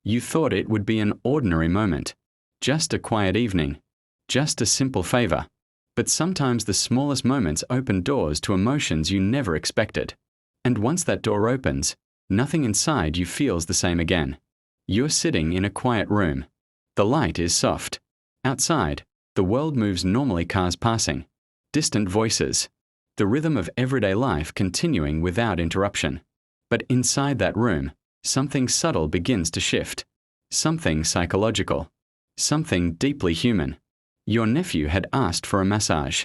You thought it would be an ordinary moment, just a quiet evening, just a simple favor. But sometimes the smallest moments open doors to emotions you never expected. And once that door opens, nothing inside you feels the same again. You're sitting in a quiet room. The light is soft. Outside, the world moves normally, cars passing, distant voices, the rhythm of everyday life continuing without interruption. But inside that room, something subtle begins to shift. Something psychological. Something deeply human. Your nephew had asked for a massage.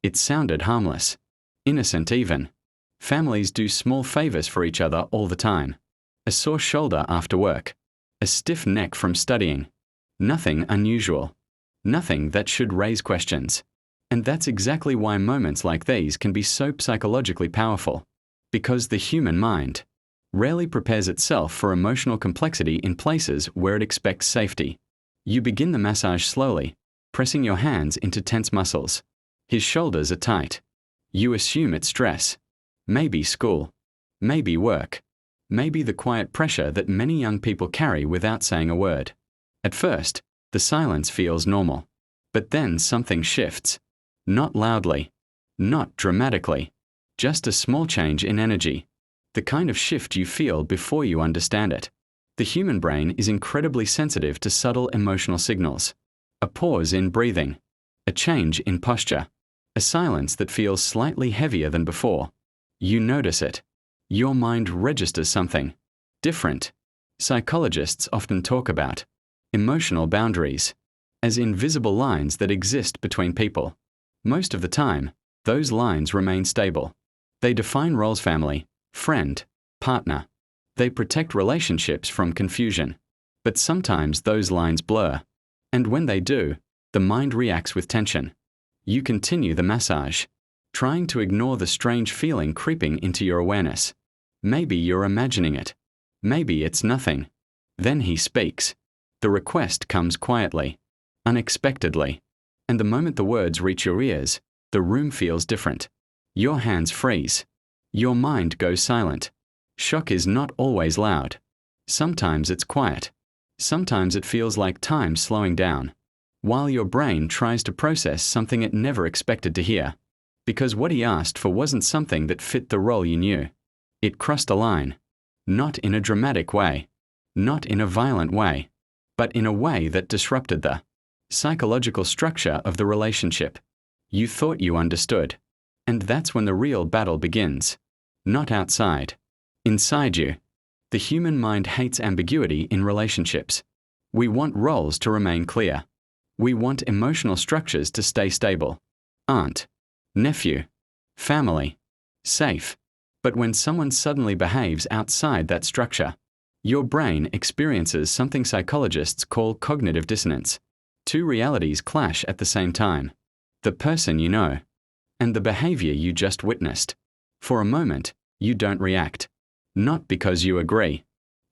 It sounded harmless. Innocent even. Families do small favors for each other all the time. A sore shoulder after work. A stiff neck from studying. Nothing unusual. Nothing that should raise questions. And that's exactly why moments like these can be so psychologically powerful. Because the human mind rarely prepares itself for emotional complexity in places where it expects safety. You begin the massage slowly, pressing your hands into tense muscles. His shoulders are tight. You assume it's stress. Maybe school. Maybe work. Maybe the quiet pressure that many young people carry without saying a word. At first, the silence feels normal. But then something shifts. Not loudly. Not dramatically. Just a small change in energy. The kind of shift you feel before you understand it. The human brain is incredibly sensitive to subtle emotional signals. A pause in breathing. A change in posture. A silence that feels slightly heavier than before. You notice it. Your mind registers something different. Psychologists often talk about emotional boundaries as invisible lines that exist between people. Most of the time, those lines remain stable. They define roles: family, friend, partner. They protect relationships from confusion. But sometimes those lines blur. And when they do, the mind reacts with tension. You continue the massage, trying to ignore the strange feeling creeping into your awareness. Maybe you're imagining it. Maybe it's nothing. Then he speaks. The request comes quietly, unexpectedly. And the moment the words reach your ears, the room feels different. Your hands freeze. Your mind goes silent. Shock is not always loud. Sometimes it's quiet. Sometimes it feels like time slowing down, while your brain tries to process something it never expected to hear. Because what he asked for wasn't something that fit the role you knew. It crossed a line. Not in a dramatic way. Not in a violent way. But in a way that disrupted the psychological structure of the relationship. You thought you understood. And that's when the real battle begins. Not outside. Inside you. The human mind hates ambiguity in relationships. We want roles to remain clear. We want emotional structures to stay stable. Aunt, nephew, family, safe. But when someone suddenly behaves outside that structure, your brain experiences something psychologists call cognitive dissonance. Two realities clash at the same time. The person you know, and the behavior you just witnessed. For a moment, you don't react. Not because you agree.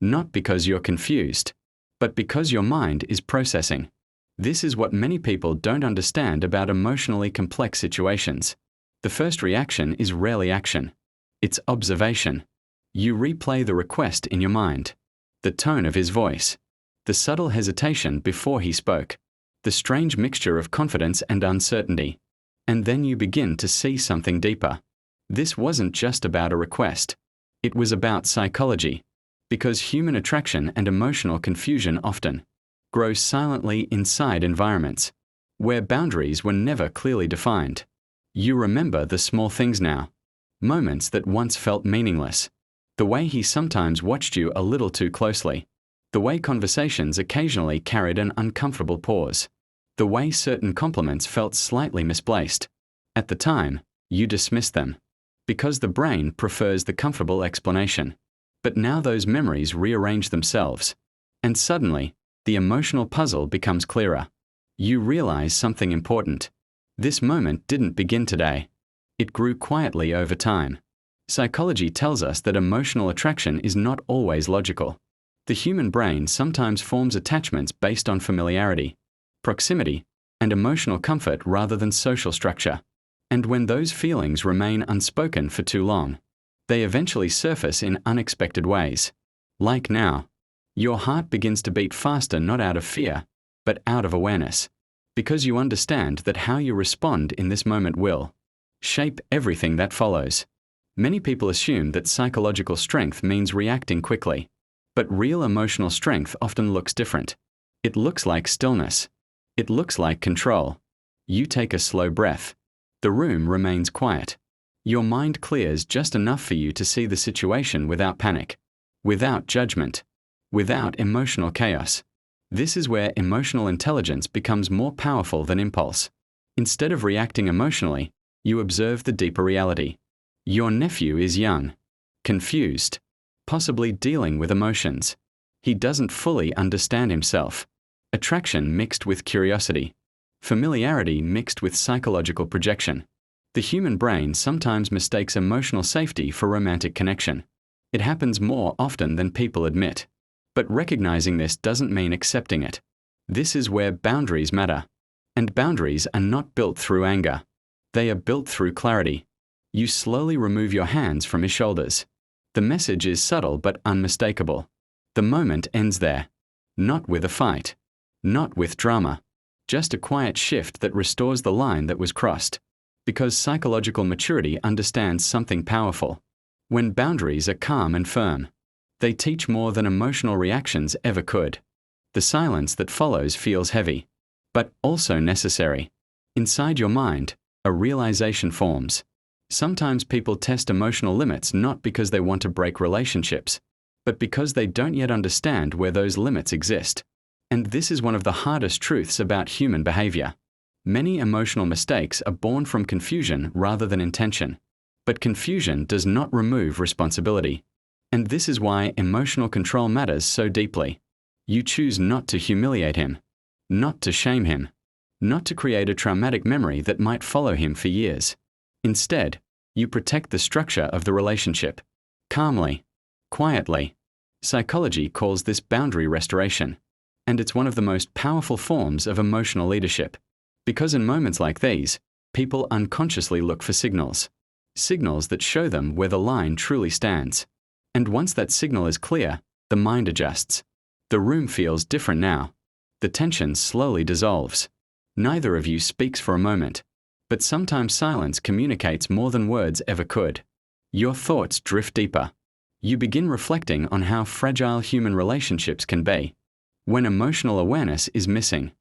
Not because you're confused. But because your mind is processing. This is what many people don't understand about emotionally complex situations. The first reaction is rarely action. It's observation. You replay the request in your mind. The tone of his voice. The subtle hesitation before he spoke. The strange mixture of confidence and uncertainty. And then you begin to see something deeper. This wasn't just about a request. It was about psychology. Because human attraction and emotional confusion often grow silently inside environments where boundaries were never clearly defined. You remember the small things now. Moments that once felt meaningless. The way he sometimes watched you a little too closely. The way conversations occasionally carried an uncomfortable pause. The way certain compliments felt slightly misplaced. At the time, you dismissed them. Because the brain prefers the comfortable explanation. But now those memories rearrange themselves. And suddenly, the emotional puzzle becomes clearer. You realize something important. This moment didn't begin today. It grew quietly over time. Psychology tells us that emotional attraction is not always logical. The human brain sometimes forms attachments based on familiarity, proximity, and emotional comfort rather than social structure. And when those feelings remain unspoken for too long, they eventually surface in unexpected ways. Like now. Your heart begins to beat faster not out of fear, but out of awareness, because you understand that how you respond in this moment will shape everything that follows. Many people assume that psychological strength means reacting quickly, but real emotional strength often looks different. It looks like stillness. It looks like control. You take a slow breath. The room remains quiet. Your mind clears just enough for you to see the situation without panic, without judgment, without emotional chaos. This is where emotional intelligence becomes more powerful than impulse. Instead of reacting emotionally, you observe the deeper reality. Your nephew is young, confused, possibly dealing with emotions. He doesn't fully understand himself. Attraction mixed with curiosity. Familiarity mixed with psychological projection. The human brain sometimes mistakes emotional safety for romantic connection. It happens more often than people admit. But recognizing this doesn't mean accepting it. This is where boundaries matter. And boundaries are not built through anger. They are built through clarity. You slowly remove your hands from his shoulders. The message is subtle but unmistakable. The moment ends there. Not with a fight. Not with drama. Just a quiet shift that restores the line that was crossed. Because psychological maturity understands something powerful. When boundaries are calm and firm, they teach more than emotional reactions ever could. The silence that follows feels heavy, but also necessary. Inside your mind, a realization forms. Sometimes people test emotional limits not because they want to break relationships, but because they don't yet understand where those limits exist. And this is one of the hardest truths about human behavior. Many emotional mistakes are born from confusion rather than intention. But confusion does not remove responsibility. And this is why emotional control matters so deeply. You choose not to humiliate him, not to shame him, not to create a traumatic memory that might follow him for years. Instead, you protect the structure of the relationship. Calmly, quietly. Psychology calls this boundary restoration. And it's one of the most powerful forms of emotional leadership. Because in moments like these, people unconsciously look for signals. Signals that show them where the line truly stands. And once that signal is clear, the mind adjusts. The room feels different now. The tension slowly dissolves. Neither of you speaks for a moment. But sometimes silence communicates more than words ever could. Your thoughts drift deeper. You begin reflecting on how fragile human relationships can be when emotional awareness is missing.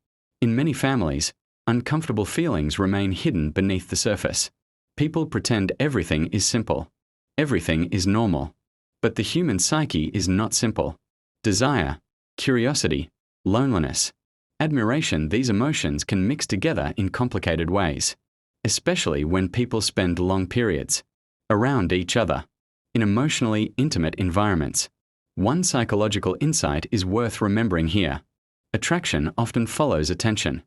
In many families, uncomfortable feelings remain hidden beneath the surface. People pretend everything is simple. Everything is normal. But the human psyche is not simple. Desire, curiosity, loneliness, admiration, these emotions can mix together in complicated ways, especially when people spend long periods around each other in emotionally intimate environments. One psychological insight is worth remembering here. Attraction often follows attention,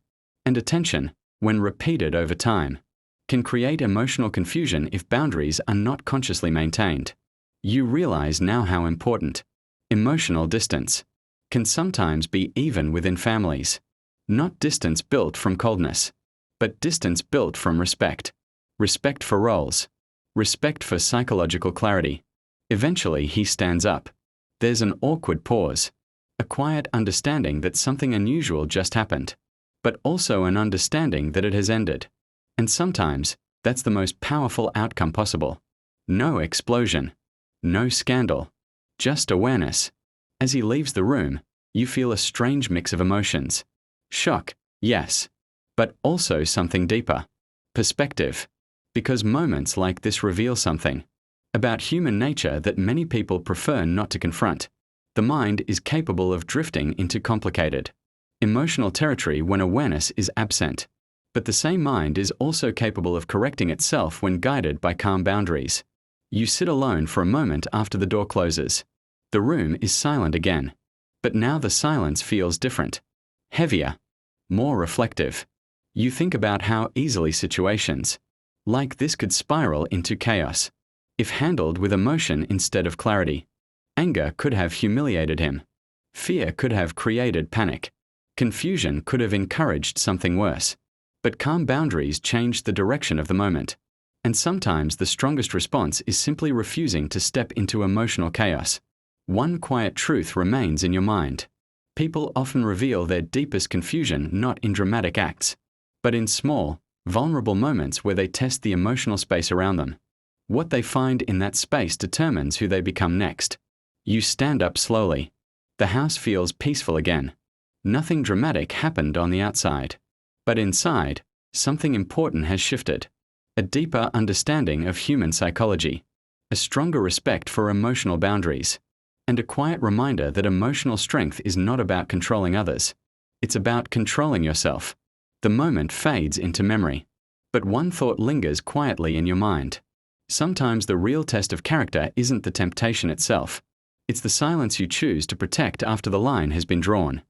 and attention, when repeated over time, can create emotional confusion if boundaries are not consciously maintained. You realize now how important emotional distance can sometimes be even within families. Not distance built from coldness, but distance built from respect. Respect for roles. Respect for psychological clarity. Eventually he stands up. There's an awkward pause. A quiet understanding that something unusual just happened, but also an understanding that it has ended. And sometimes, that's the most powerful outcome possible. No explosion. No scandal. Just awareness. As he leaves the room, you feel a strange mix of emotions. Shock, yes. But also something deeper. Perspective. Because moments like this reveal something about human nature that many people prefer not to confront. The mind is capable of drifting into complicated emotional territory when awareness is absent. But the same mind is also capable of correcting itself when guided by calm boundaries. You sit alone for a moment after the door closes. The room is silent again. But now the silence feels different. Heavier. More reflective. You think about how easily situations like this could spiral into chaos if handled with emotion instead of clarity. Anger could have humiliated him. Fear could have created panic. Confusion could have encouraged something worse. But calm boundaries changed the direction of the moment. And sometimes the strongest response is simply refusing to step into emotional chaos. One quiet truth remains in your mind. People often reveal their deepest confusion not in dramatic acts, but in small, vulnerable moments where they test the emotional space around them. What they find in that space determines who they become next. You stand up slowly. The house feels peaceful again. Nothing dramatic happened on the outside. But inside, something important has shifted. A deeper understanding of human psychology, a stronger respect for emotional boundaries, and a quiet reminder that emotional strength is not about controlling others. It's about controlling yourself. The moment fades into memory, but one thought lingers quietly in your mind. Sometimes the real test of character isn't the temptation itself. It's the silence you choose to protect after the line has been drawn.